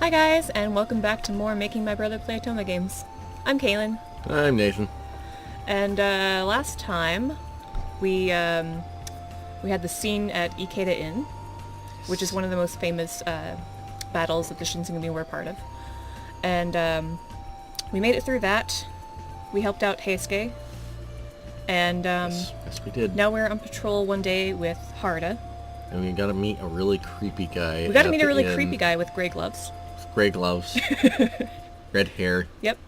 Hi guys, and welcome back to more Making My Brother Play Otome games. I'm Kaylin. I'm Nathan. And last time we had the scene at Ikeda Inn, which is one of the most famous battles that the Shinsengumi were a part of. And we made it through that. We helped out Heisuke. And Yes, we did. now we're on patrol one day with Haruta. And we got to meet a really creepy guy. We got to meet a really creepy guy with gray gloves. Gray gloves. Red hair. Yep.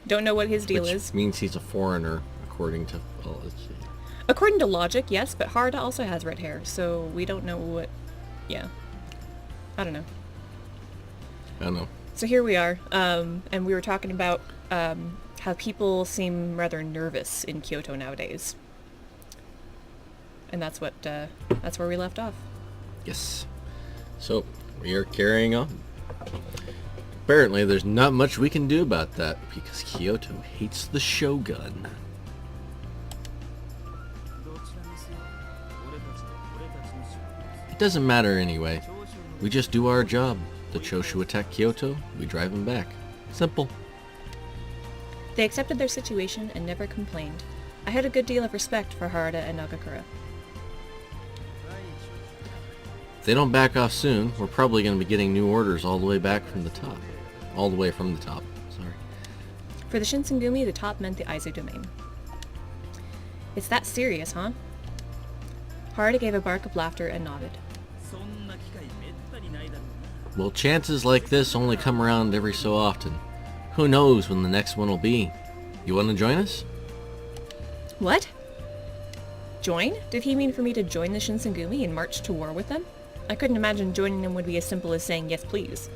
Don't know what his deal Which is. means he's a foreigner, according to... Well, let's see. According to logic, yes, but Haruta also has red hair, so we don't know what... Yeah. I don't know. I don't know. So here we are, and we were talking about how people seem rather nervous in Kyoto nowadays. And that's where we left off. Yes. So, we are carrying on. Apparently, there's not much we can do about that, because Kyoto hates the Shogun. It doesn't matter anyway. We just do our job. The Choshu attack Kyoto, we drive them back. Simple. They accepted their situation and never complained. I had a good deal of respect for Haruta and Nagakura. If they don't back off soon, we're probably going to be getting new orders all the way back from the top. All the way from the top, sorry. For the Shinsengumi, the top meant the Aizu domain. It's that serious, huh? Haruta gave a bark of laughter and nodded. Well, chances like this only come around every so often. Who knows when the next one will be? You want to join us? What? Join? Did he mean for me to join the Shinsengumi and march to war with them? I couldn't imagine joining them would be as simple as saying yes please.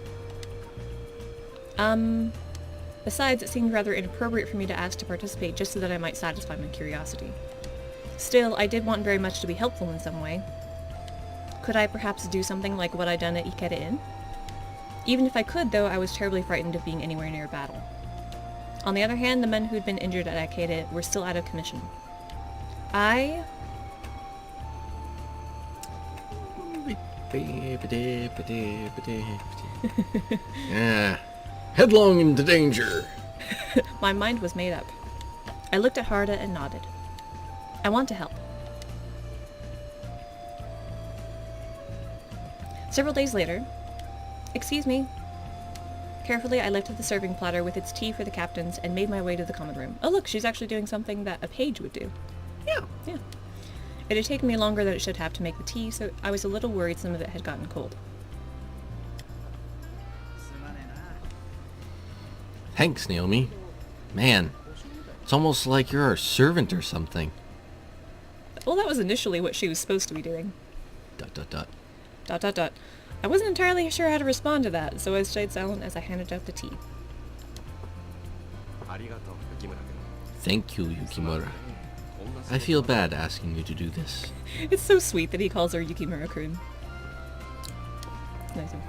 Besides, it seemed rather inappropriate for me to ask to participate just so that I might satisfy my curiosity. Still, I did want very much to be helpful in some way. Could I perhaps do something like what I'd done at Ikeda Inn? Even if I could, though, I was terribly frightened of being anywhere near a battle. On the other hand, the men who'd been injured at Ikeda were still out of commission. Yeah. Headlong into danger. My mind was made up. I looked at Haruta and nodded. I want to help. Several days later... Excuse me. Carefully, I lifted the serving platter with its tea for the captains and made my way to the common room. Oh look, she's actually doing something that a page would do. Yeah. It had taken me longer than it should have to make the tea, so I was a little worried some of it had gotten cold. Thanks, Naomi. Man, it's almost like you're our servant or something. Well, that was initially what she was supposed to be doing. ... I wasn't entirely sure how to respond to that, so I stayed silent as I handed out the tea. Thank you, Yukimura. I feel bad asking you to do this. It's so sweet that he calls her Yukimura-kun. Nice one.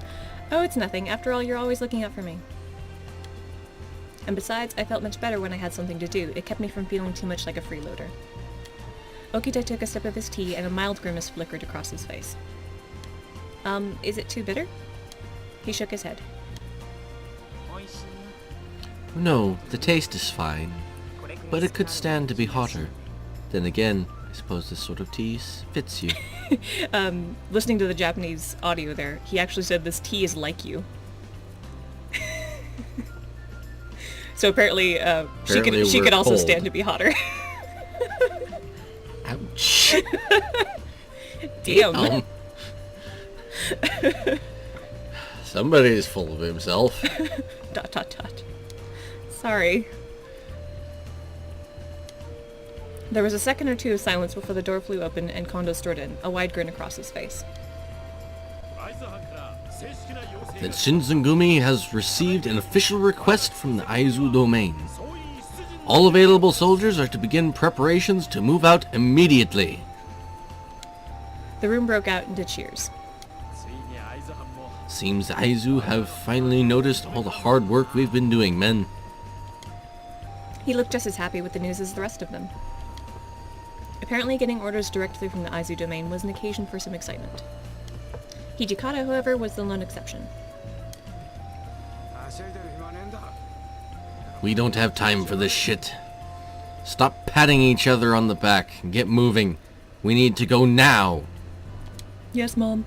Oh, it's nothing. After all, you're always looking out for me. And besides, I felt much better when I had something to do. It kept me from feeling too much like a freeloader. Okita took a sip of his tea and a mild grimace flickered across his face. Is it too bitter? He shook his head. No, the taste is fine, but it could stand to be hotter. Then again, I suppose this sort of tea fits you. Listening to the Japanese audio there, he actually said this tea is like you. So apparently, she could also stand to be hotter. Ouch. Damn. Somebody's full of himself. ... Sorry. There was a second or two of silence before the door flew open and Kondo strode in, a wide grin across his face. That Shinsengumi has received an official request from the Aizu domain. All available soldiers are to begin preparations to move out immediately. The room broke out into cheers. Seems the Aizu have finally noticed all the hard work we've been doing, men. He looked just as happy with the news as the rest of them. Apparently getting orders directly from the Aizu domain was an occasion for some excitement. Hijikata, however, was the lone exception. We don't have time for this shit. Stop patting each other on the back and get moving. We need to go now. Yes, Mom.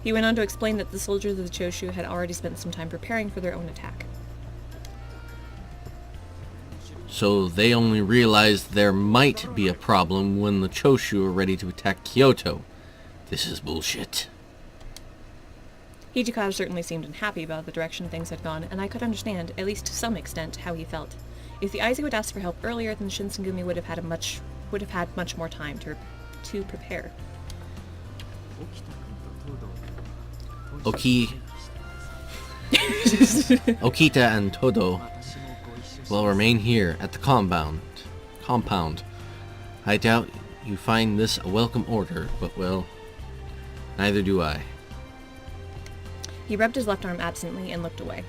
He went on to explain that the soldiers of the Choshu had already spent some time preparing for their own attack. So they only realized there might be a problem when the Choshu are ready to attack Kyoto. This is bullshit. Hijikata certainly seemed unhappy about the direction things had gone, and I could understand, at least to some extent, how he felt. If the Aizu had asked for help earlier, then Shinsengumi would have had much more time to prepare. Okita and Todo will remain here at the compound. I doubt you find this a welcome order, but well, neither do I. He rubbed his left arm absently and looked away.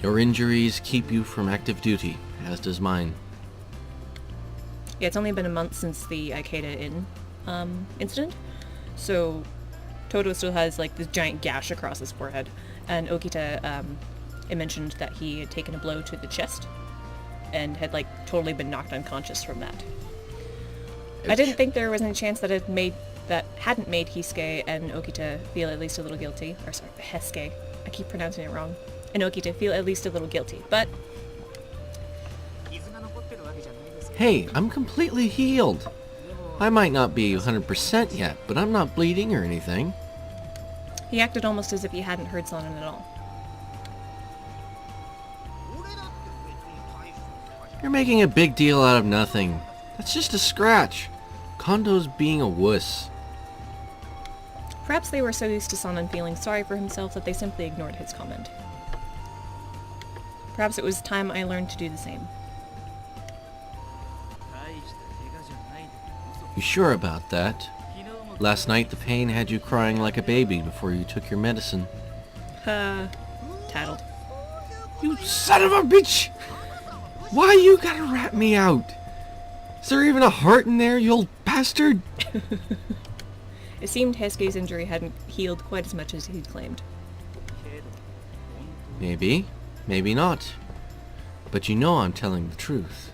Your injuries keep you from active duty, as does mine. Yeah, it's only been a month since the Ikeda Inn incident, so Todo still has like this giant gash across his forehead, and Okita it mentioned that he had taken a blow to the chest and had like totally been knocked unconscious from that. Ouch. I didn't think there was any chance that hadn't made Hisuke and Okita feel at least a little guilty, or sorry, Hesuke, I keep pronouncing it wrong, and Okita feel at least a little guilty, but... Hey, I'm completely healed. I might not be 100% yet, but I'm not bleeding or anything. He acted almost as if he hadn't heard Sonnen at all. You're making a big deal out of nothing. That's just a scratch. Kondo's being a wuss. Perhaps they were so used to Sonnen feeling sorry for himself that they simply ignored his comment. Perhaps it was time I learned to do the same. You sure about that? Last night the pain had you crying like a baby before you took your medicine. Tattled. You son of a bitch! Why you gotta rat me out? Is there even a heart in there, you old bastard? It seemed Hesuke's injury hadn't healed quite as much as he'd claimed. Maybe. Maybe not. But you know I'm telling the truth.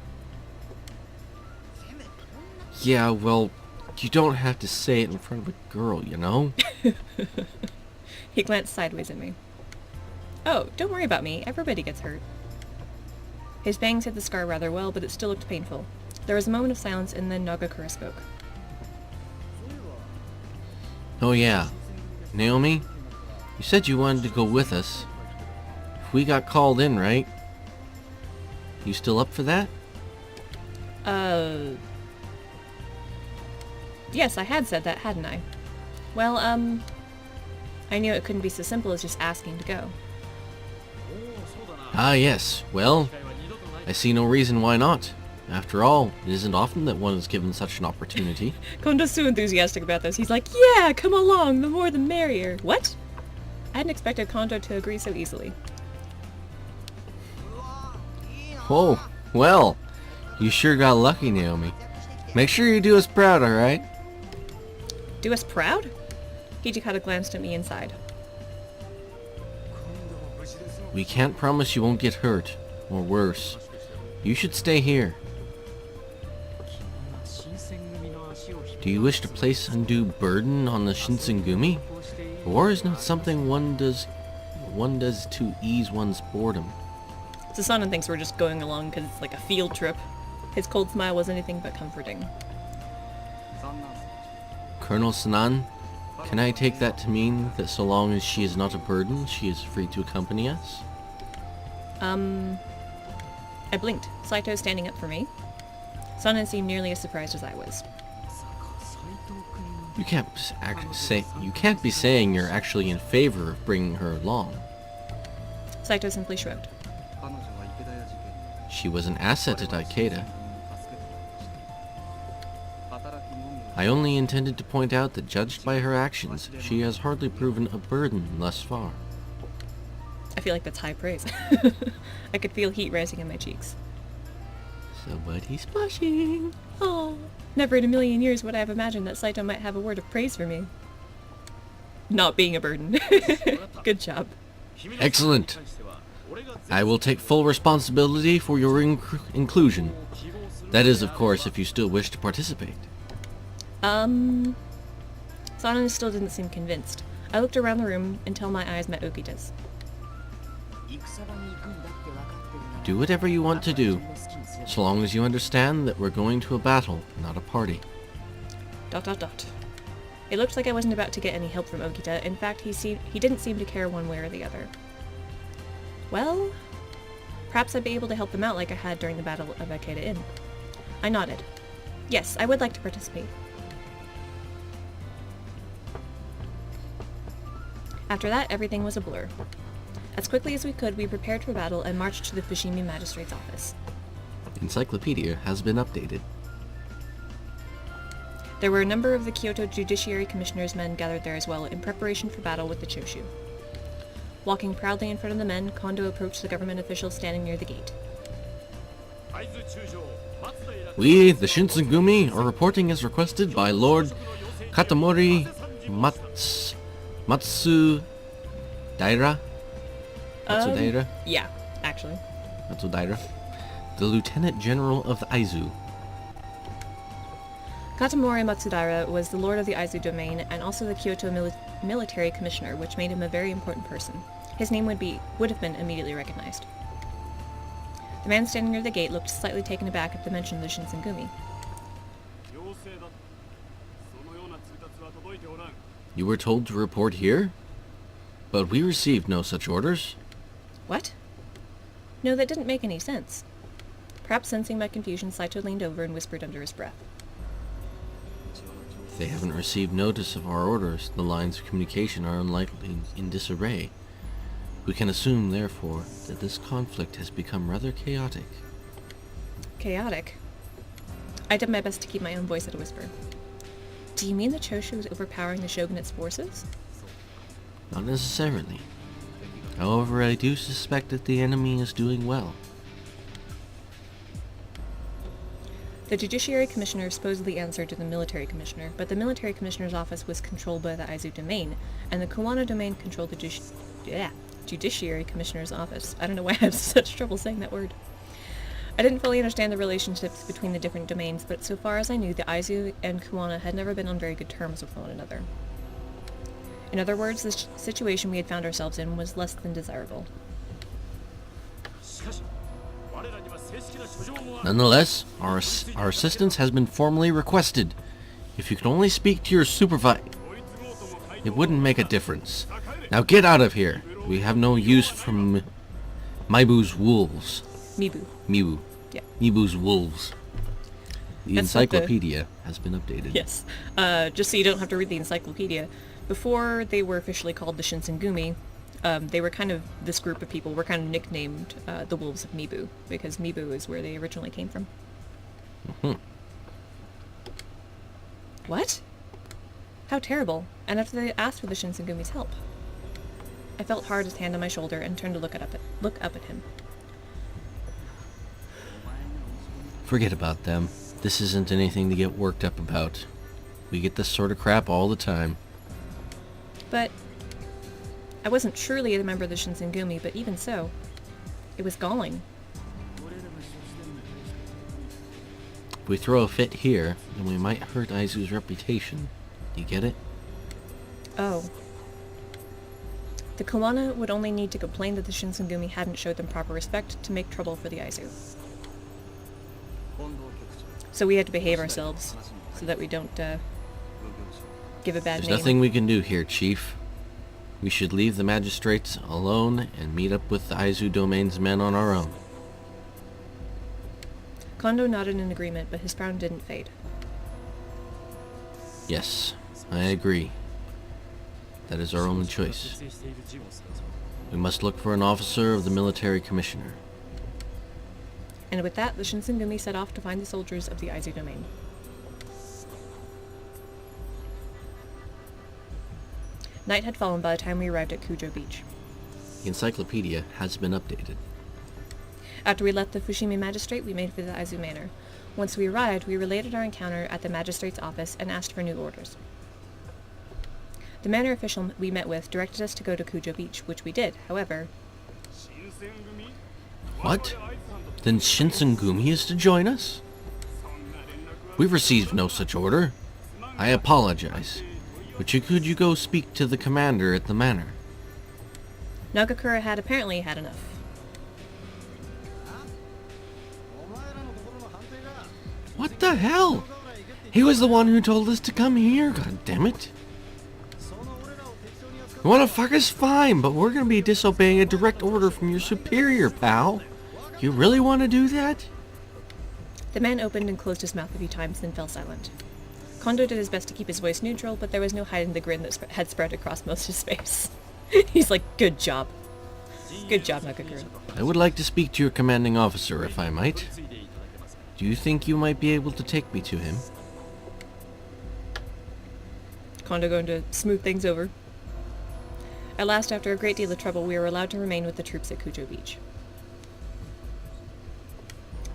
Yeah, well, you don't have to say it in front of a girl, you know? He glanced sideways at me. Oh, don't worry about me. Everybody gets hurt. His bangs hid the scar rather well, but it still looked painful. There was a moment of silence, and then Nagakura spoke. Oh yeah. Naomi, you said you wanted to go with us. If we got called in, right? You still up for that? Yes, I had said that, hadn't I? Well, I knew it couldn't be so simple as just asking to go. Ah, yes. Well, I see no reason why not. After all, it isn't often that one is given such an opportunity. Kondo's so enthusiastic about this. He's like, yeah, come along, the more the merrier. What? I hadn't expected Kondo to agree so easily. Oh, well, you sure got lucky, Naomi. Make sure you do us proud, alright? Do us proud? Hijikata glanced at me inside. We can't promise you won't get hurt, or worse. You should stay here. Do you wish to place undue burden on the Shinsengumi? Or is not something one does to ease one's boredom? So Sonnen thinks we're just going along because it's like a field trip. His cold smile was anything but comforting. Colonel Sanan, can I take that to mean that so long as she is not a burden, she is free to accompany us? I blinked. Saito standing up for me. Sonnen seemed nearly as surprised as I was. You can't be saying you're actually in favor of bringing her along. Saito simply shrugged. She was an asset at Ikeda. I only intended to point out that judged by her actions, she has hardly proven a burden thus far. I feel like that's high praise. I could feel heat rising in my cheeks. Somebody's blushing. Oh, never in a million years would I have imagined that Saito might have a word of praise for me. not being a burden. Good job. Excellent. I will take full responsibility for your inclusion. That is, of course, if you still wish to participate. Sanan still didn't seem convinced. I looked around the room until my eyes met Okita's. Do whatever you want to do, so long as you understand that we're going to a battle, not a party. ... It looked like I wasn't about to get any help from Okita. In fact, he didn't seem to care one way or the other. Well, perhaps I'd be able to help them out like I had during the Battle of Ikeda Inn. I nodded. Yes, I would like to participate. After that, everything was a blur. As quickly as we could, we prepared for battle and marched to the Fushimi Magistrate's office. Encyclopedia has been updated. There were a number of the Kyoto Judiciary Commissioner's men gathered there as well, in preparation for battle with the Choshu. Walking proudly in front of the men, Kondo approached the government officials standing near the gate. We, the Shinsengumi, are reporting as requested by Lord Katamori Matsudaira? Matsudaira? Yeah, actually. Matsudaira. The Lieutenant General of the Aizu. Katamori Matsudaira was the lord of the Aizu domain and also the Kyoto Military Commissioner, which made him a very important person. His name would have been immediately recognized. The man standing near the gate looked slightly taken aback at the mention of the Shinsengumi. You were told to report here? But we received no such orders. What? No, that didn't make any sense. Perhaps sensing my confusion, Saito leaned over and whispered under his breath. If they haven't received notice of our orders, the lines of communication are unlikely in disarray. We can assume, therefore, that this conflict has become rather chaotic. Chaotic? I did my best to keep my own voice at a whisper. Do you mean the Choshu is overpowering the shogunate's forces? Not necessarily. However, I do suspect that the enemy is doing well. The Judiciary Commissioner supposedly answered to the Military Commissioner, but the Military Commissioner's office was controlled by the Aizu domain, and the Kuwana domain controlled the Judiciary Commissioner's office. I don't know why I have such trouble saying that word. I didn't fully understand the relationships between the different domains, but so far as I knew, the Aizu and Kuwana had never been on very good terms with one another. In other words, the situation we had found ourselves in was less than desirable. Nonetheless, our assistance has been formally requested. If you could only speak to your supervisor, it wouldn't make a difference. Now get out of here. We have no use for Mibu's wolves. Mibu. Yeah. Mibu's wolves. The That's encyclopedia has been updated. Yes. Just so you don't have to read the encyclopedia. Before they were officially called the Shinsengumi, they were kind of, this group of people were kind of nicknamed the Wolves of Mibu, because Mibu is where they originally came from. Mm-hmm. What? How terrible. And after they asked for the Shinsengumi's help. I felt Hard's hand on my shoulder and turned to look up at him. Forget about them. This isn't anything to get worked up about. We get this sort of crap all the time. But I wasn't truly a member of the Shinsengumi, but even so, it was galling. If we throw a fit here, then we might hurt Aizu's reputation. You get it? Oh. The Kuwana would only need to complain that the Shinsengumi hadn't showed them proper respect to make trouble for the Aizu. So we had to behave ourselves, so that we don't give a bad name. There's nothing we can do here, Chief. We should leave the magistrates alone and meet up with the Aizu Domain's men on our own. Kondo nodded in agreement, but his frown didn't fade. Yes, I agree. That is our only choice. We must look for an officer of the military commissioner. And with that, the Shinsengumi set off to find the soldiers of the Aizu domain. Night had fallen by the time we arrived at Kujo Beach. The encyclopedia has been updated. After we left the Fushimi magistrate, we made for the Aizu manor. Once we arrived, we related our encounter at the magistrate's office and asked for new orders. The manor official we met with directed us to go to Kujo Beach, which we did. However... What? Then Shinsengumi is to join us? We've received no such order. I apologize. But could you go speak to the commander at the manor? Nagakura had apparently had enough. What the hell? He was the one who told us to come here, god damn it. You wanna fuck us? Fine, but we're gonna be disobeying a direct order from your superior, pal. You really wanna do that? The man opened and closed his mouth a few times, then fell silent. Kondo did his best to keep his voice neutral, but there was no hiding the grin that had spread across most of his face. He's like, good job. Good job, Nagakura. I would like to speak to your commanding officer, if I might. Do you think you might be able to take me to him? Kondo going to smooth things over. At last, after a great deal of trouble, we were allowed to remain with the troops at Kujo Beach.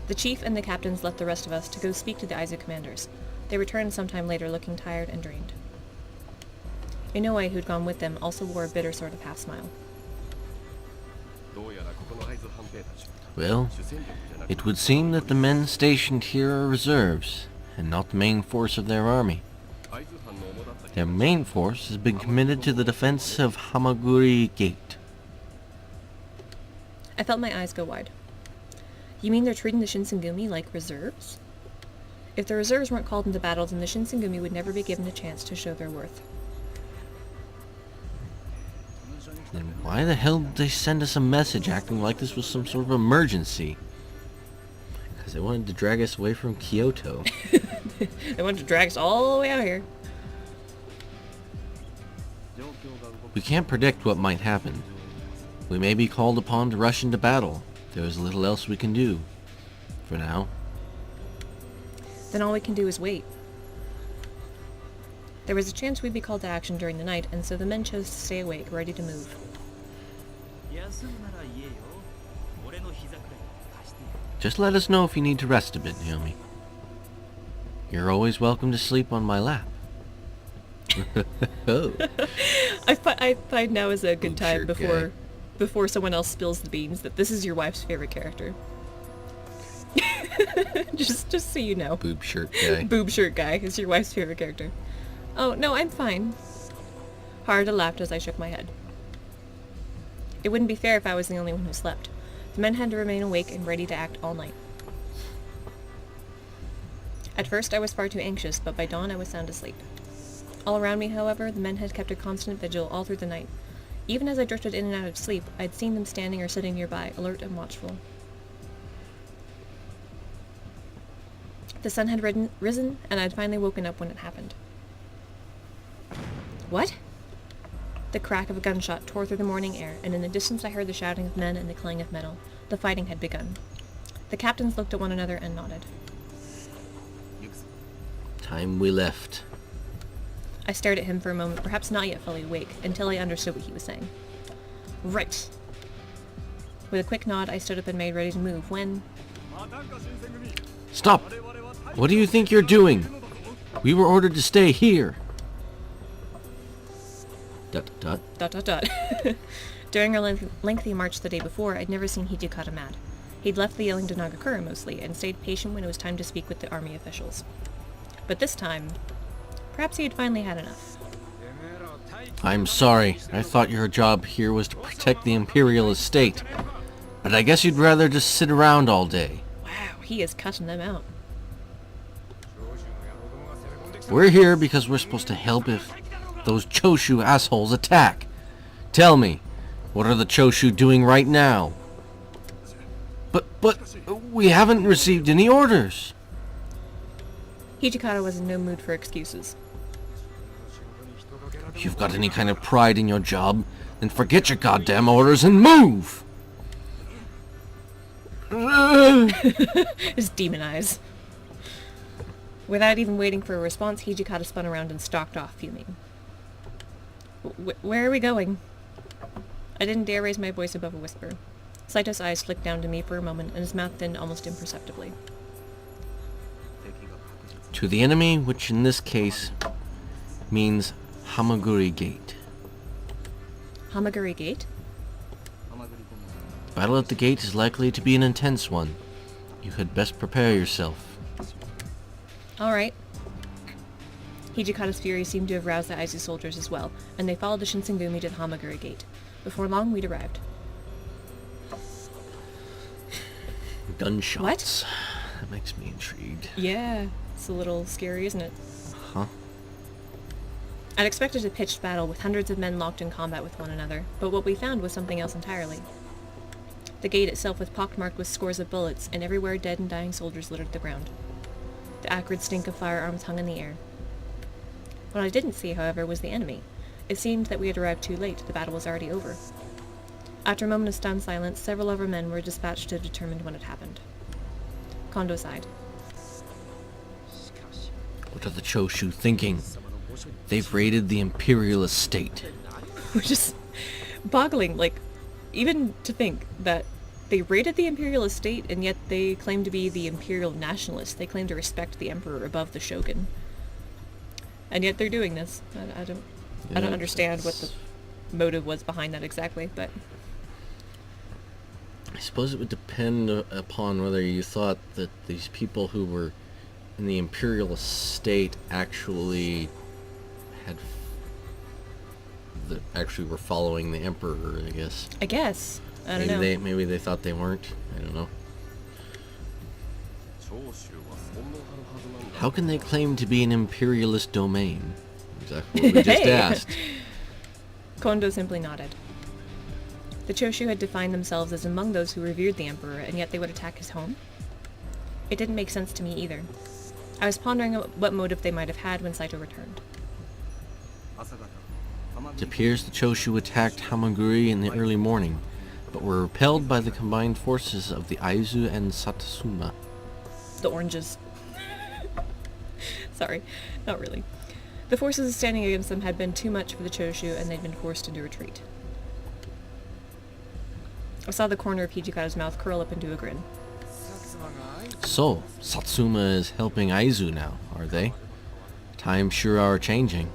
The chief and the captains left the rest of us to go speak to the Aizu commanders. They returned sometime later looking tired and drained. Inoue, who'd gone with them, also wore a bitter sort of half-smile. Well, it would seem that the men stationed here are reserves, and not the main force of their army. Their main force has been committed to the defense of Hamaguri Gate. I felt my eyes go wide. You mean they're treating the Shinsengumi like reserves? If the reserves weren't called into battle, then the Shinsengumi would never be given a chance to show their worth. Then why the hell did they send us a message acting like this was some sort of emergency? Because they wanted to drag us away from Kyoto. They wanted to drag us all the way out here. We can't predict what might happen. We may be called upon to rush into battle. There is little else we can do. For now. Then all we can do is wait. There was a chance we'd be called to action during the night, and so the men chose to stay awake, ready to move. Just let us know if you need to rest a bit, Naomi. You're always welcome to sleep on my lap. Oh. I find now is a good Boob time shirt before someone else spills the beans that this is your wife's favorite character. just so you know. Boob shirt guy. Boob shirt guy is your wife's favorite character. Oh, no, I'm fine. Haruta laughed as I shook my head. It wouldn't be fair if I was the only one who slept. The men had to remain awake and ready to act all night. At first I was far too anxious, but by dawn I was sound asleep. All around me, however, the men had kept a constant vigil all through the night. Even as I drifted in and out of sleep, I'd seen them standing or sitting nearby, alert and watchful. The sun had risen, and I'd finally woken up when it happened. What? The crack of a gunshot tore through the morning air, and in the distance I heard the shouting of men and the clang of metal. The fighting had begun. The captains looked at one another and nodded. Time we left. I stared at him for a moment, perhaps not yet fully awake, until I understood what he was saying. Right. With a quick nod, I stood up and made ready to move when... Stop! What do you think you're doing? We were ordered to stay here. ... During our lengthy march the day before, I'd never seen Hijikata mad. He'd left the yelling to Nagakura mostly, and stayed patient when it was time to speak with the army officials. But this time, perhaps he had finally had enough. I'm sorry. I thought your job here was to protect the Imperial estate. But I guess you'd rather just sit around all day. Wow, he is cutting them out. We're here because we're supposed to help if those Choshu assholes attack. Tell me, what are the Choshu doing right now? But we haven't received any orders. Hijikata was in no mood for excuses. If you've got any kind of pride in your job, then forget your goddamn orders and move! His demon eyes. Without even waiting for a response, Hijikata spun around and stalked off, fuming. Where are we going? I didn't dare raise my voice above a whisper. Saito's eyes flicked down to me for a moment, and his mouth thinned almost imperceptibly. To the enemy, which in this case means Hamaguri Gate. Hamaguri Gate? Battle at the gate is likely to be an intense one. You had best prepare yourself. Alright. Hijikata's fury seemed to have roused the Aizu soldiers as well, and they followed the Shinsengumi to the Hamaguri Gate. Before long, we'd arrived. Gunshots. What? That makes me intrigued. Yeah, it's a little scary, isn't it? Huh? I'd expected a pitched battle with hundreds of men locked in combat with one another, but what we found was something else entirely. The gate itself was pockmarked with scores of bullets, and everywhere dead and dying soldiers littered the ground. The acrid stink of firearms hung in the air. What I didn't see, however, was the enemy. It seemed that we had arrived too late. The battle was already over. After a moment of stunned silence, several of our men were dispatched to determine what had happened. Kondo sighed. What are the Choshu thinking? They've raided the Imperial Estate. Which is boggling, like, even to think that they raided the Imperial Estate and yet they claim to be the Imperial Nationalists. They claim to respect the Emperor above the Shogun. And yet they're doing this. I don't understand what the motive was behind that exactly, but... I suppose it would depend upon whether you thought that these people who were in the Imperial Estate actually actually were following the Emperor, I guess. I guess. I don't know. Maybe they thought they weren't. I don't know. How can they claim to be an imperialist domain? Exactly what we just asked. Kondo simply nodded. The Choshu had defined themselves as among those who revered the Emperor, and yet they would attack his home? It didn't make sense to me either. I was pondering what motive they might have had when Saito returned. It appears the Choshu attacked Hamaguri in the early morning, but were repelled by the combined forces of the Aizu and Satsuma. The oranges. Sorry, not really. The forces standing against them had been too much for the Choshu, and they'd been forced into retreat. I saw the corner of Hijikata's mouth curl up into a grin. So, Satsuma is helping Aizu now, are they? Times sure are changing.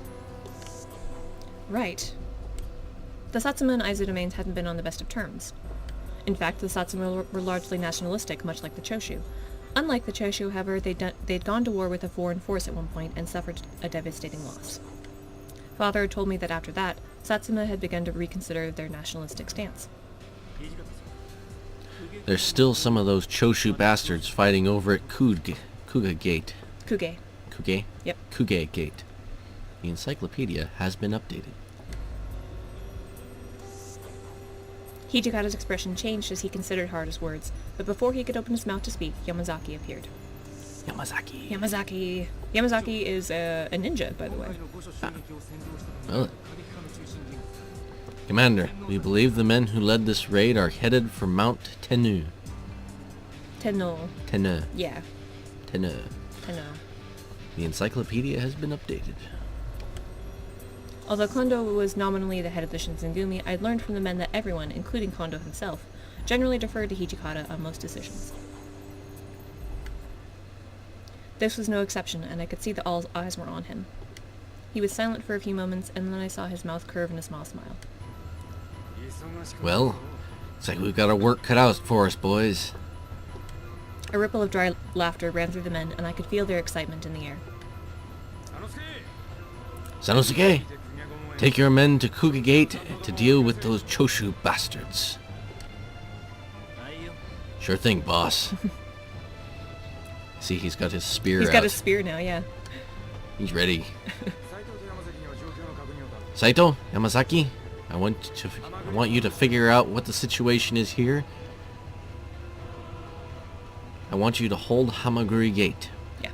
Right. The Satsuma and Aizu domains hadn't been on the best of terms. In fact, the Satsuma were largely nationalistic, much like the Choshu. Unlike the Choshu, however, they'd gone to war with a foreign force at one point and suffered a devastating loss. Father had told me that after that, Satsuma had begun to reconsider their nationalistic stance. There's still some of those Choshu bastards fighting over at Kuga Gate. Kuge. Kuge? Yep. Kuge Gate. The encyclopedia has been updated. Hijikata's expression changed as he considered hard his words, but before he could open his mouth to speak, Yamazaki appeared. Yamazaki is a ninja, by the way. Well, Commander, we believe the men who led this raid are headed for Mount Tenno. Tenno. Yeah. Tenno. Tenno. The encyclopedia has been updated. Although Kondo was nominally the head of the Shinsengumi, I'd learned from the men that everyone, including Kondo himself, generally deferred to Hijikata on most decisions. This was no exception, and I could see that all eyes were on him. He was silent for a few moments, and then I saw his mouth curve in a small smile. Well, looks like we've got our work cut out for us, boys. A ripple of dry laughter ran through the men, and I could feel their excitement in the air. Sanosuke, take your men to Kuga Gate to deal with those Choshu bastards. Sure thing, boss. See, he's got his spear out. He's got his spear now, yeah. He's ready. Saito, Yamazaki, I want you to figure out what the situation is here. I want you to hold Hamaguri Gate. Yeah.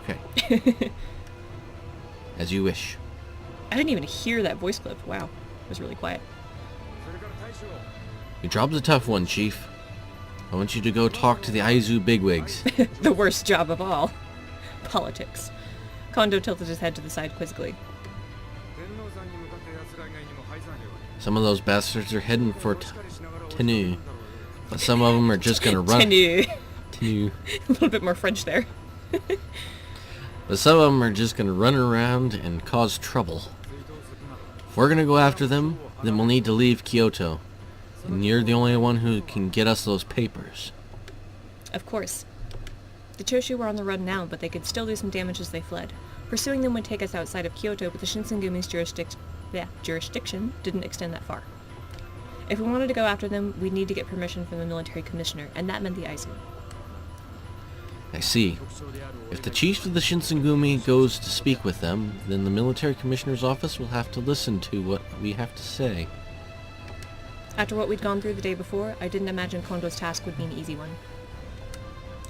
Okay. As you wish. I didn't even hear that voice clip. Wow. It was really quiet. Your job's a tough one, Chief. I want you to go talk to the Aizu bigwigs. The worst job of all. Politics. Kondo tilted his head to the side quizzically. Some of those bastards are heading for Tenno, but some of them are just gonna run. Tenno. Tenno. A little bit more French there. But some of them are just gonna run around and cause trouble. If we're gonna go after them, then we'll need to leave Kyoto. And you're the only one who can get us those papers. Of course. The Choshu were on the run now, but they could still do some damage as they fled. Pursuing them would take us outside of Kyoto, but the Shinsengumi's jurisdiction didn't extend that far. If we wanted to go after them, we'd need to get permission from the military commissioner, and that meant the Aizu. I see. If the chief of the Shinsengumi goes to speak with them, then the military commissioner's office will have to listen to what we have to say. After what we'd gone through the day before, I didn't imagine Kondo's task would be an easy one.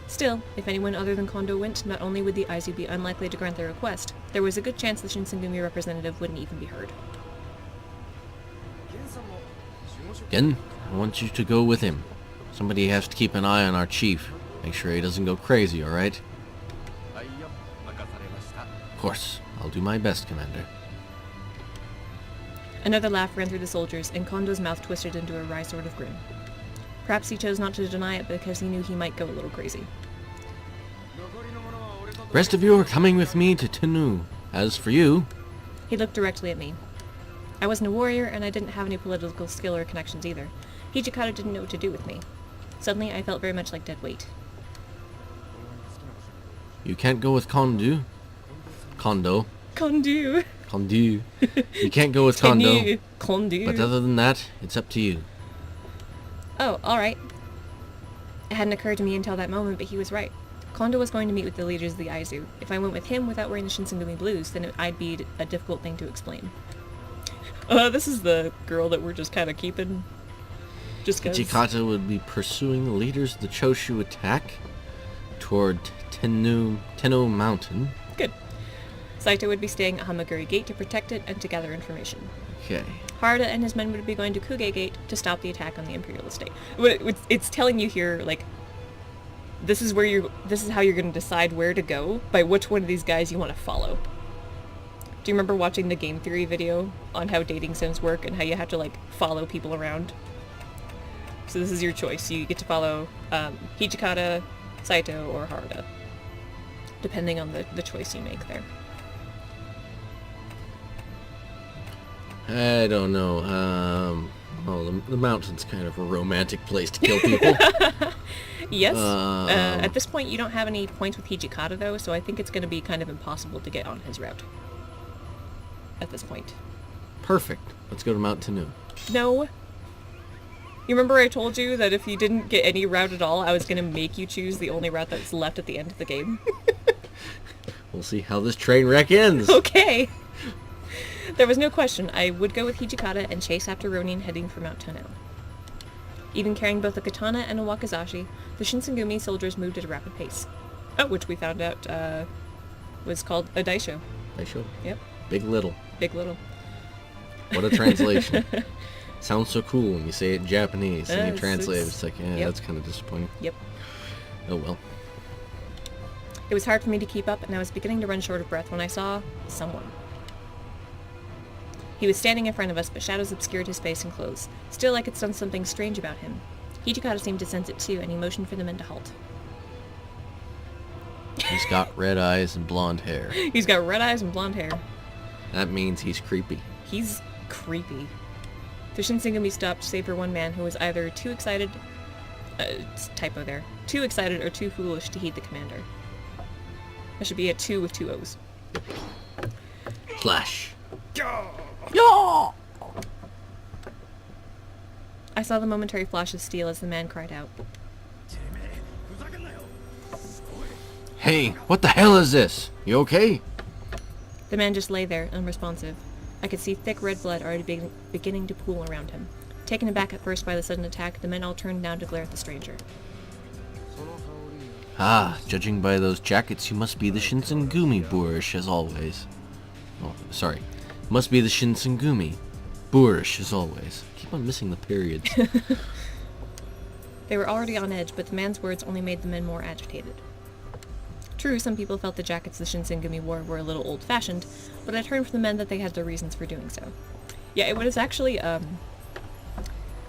Still, if anyone other than Kondo went, not only would the Aizu be unlikely to grant their request, there was a good chance the Shinsengumi representative wouldn't even be heard. Gen, I want you to go with him. Somebody has to keep an eye on our chief. Make sure he doesn't go crazy, alright? Of course, I'll do my best, Commander. Another laugh ran through the soldiers, and Kondo's mouth twisted into a wry sort of grin. Perhaps he chose not to deny it because he knew he might go a little crazy. The rest of you are coming with me to Tennu. As for you... He looked directly at me. I wasn't a warrior, and I didn't have any political skill or connections either. Hijikata didn't know what to do with me. Suddenly, I felt very much like dead weight. You can't go with Kondo. Kondu. You can't go with Kondo. Kondu. But other than that, it's up to you. Oh, alright. It hadn't occurred to me until that moment, but he was right. Kondo was going to meet with the leaders of the Aizu. If I went with him without wearing the Shinsengumi blues, then I'd be a difficult thing to explain. This is the girl that we're just kind of keeping. Just 'cause. Hijikata would be pursuing the leaders of the Choshu attack toward Tenno Mountain. Good. Saito would be staying at Hamaguri Gate to protect it and to gather information. Okay. Harada and his men would be going to Kuge Gate to stop the attack on the Imperial Estate. It's telling you here, like, this is how you're going to decide where to go, by which one of these guys you want to follow. Do you remember watching the game theory video on how dating sims work and how you have to, like, follow people around? So this is your choice. You get to follow Hijikata, Saito, or Harada, depending on the choice you make there. I don't know. Well, the mountain's kind of a romantic place to kill people. Yes. At this point, you don't have any points with Hijikata, though, so I think it's going to be kind of impossible to get on his route. At this point. Perfect. Let's go to Mount Tennu. No. You remember I told you that if you didn't get any route at all, I was going to make you choose the only route that's left at the end of the game? We'll see how this train wreck ends. Okay. There was no question. I would go with Hijikata and chase after Ronin heading for Mount Tenno. Even carrying both a katana and a wakizashi, the Shinsengumi soldiers moved at a rapid pace. Oh, which we found out was called a daisho. Daisho? Yep. Big Little. Big Little. What a translation. Sounds so cool when you say it in Japanese and you translate it. It's like, yeah, yep. That's kind of disappointing. Yep. Oh well. It was hard for me to keep up, and I was beginning to run short of breath when I saw someone. He was standing in front of us, but shadows obscured his face and clothes. Still, I could sense something strange about him. Hijikata seemed to sense it too, and he motioned for the men to halt. He's got red eyes and blonde hair. He's got red eyes and blonde hair. That means he's creepy. He's creepy. The Shinsengumi stopped, save for one man who was either too excited... typo there. Too excited or too foolish to heed the commander. That should be a 2 with 2 O's. Flash. No! I saw the momentary flash of steel as the man cried out. Hey, what the hell is this? You okay? The man just lay there, unresponsive. I could see thick red blood already beginning to pool around him. Taken aback at first by the sudden attack, the men all turned now to glare at the stranger. Ah, judging by those jackets, you must be the Shinsengumi, boorish as always. Oh, sorry. Must be the Shinsengumi. Boorish as always. Keep on missing the periods. They were already on edge, but the man's words only made the men more agitated. True, some people felt the jackets the Shinsengumi wore were a little old-fashioned, but I'd heard from the men that they had their reasons for doing so. Yeah, it was actually, I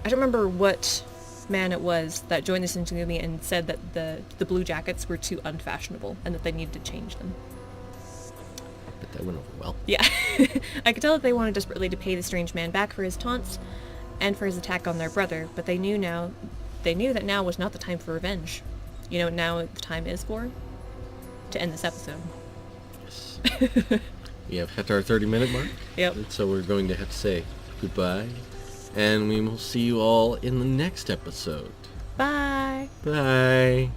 don't remember what man it was that joined the Shinsengumi and said that the blue jackets were too unfashionable and that they needed to change them. That went over well. Yeah. I could tell that they wanted desperately to pay the strange man back for his taunts and for his attack on their brother, but they knew that now was not the time for revenge. You know what now the time is for? To end this episode. Yes. We have hit our 30-minute mark. Yep. And so we're going to have to say goodbye. And we will see you all in the next episode. Bye! Bye!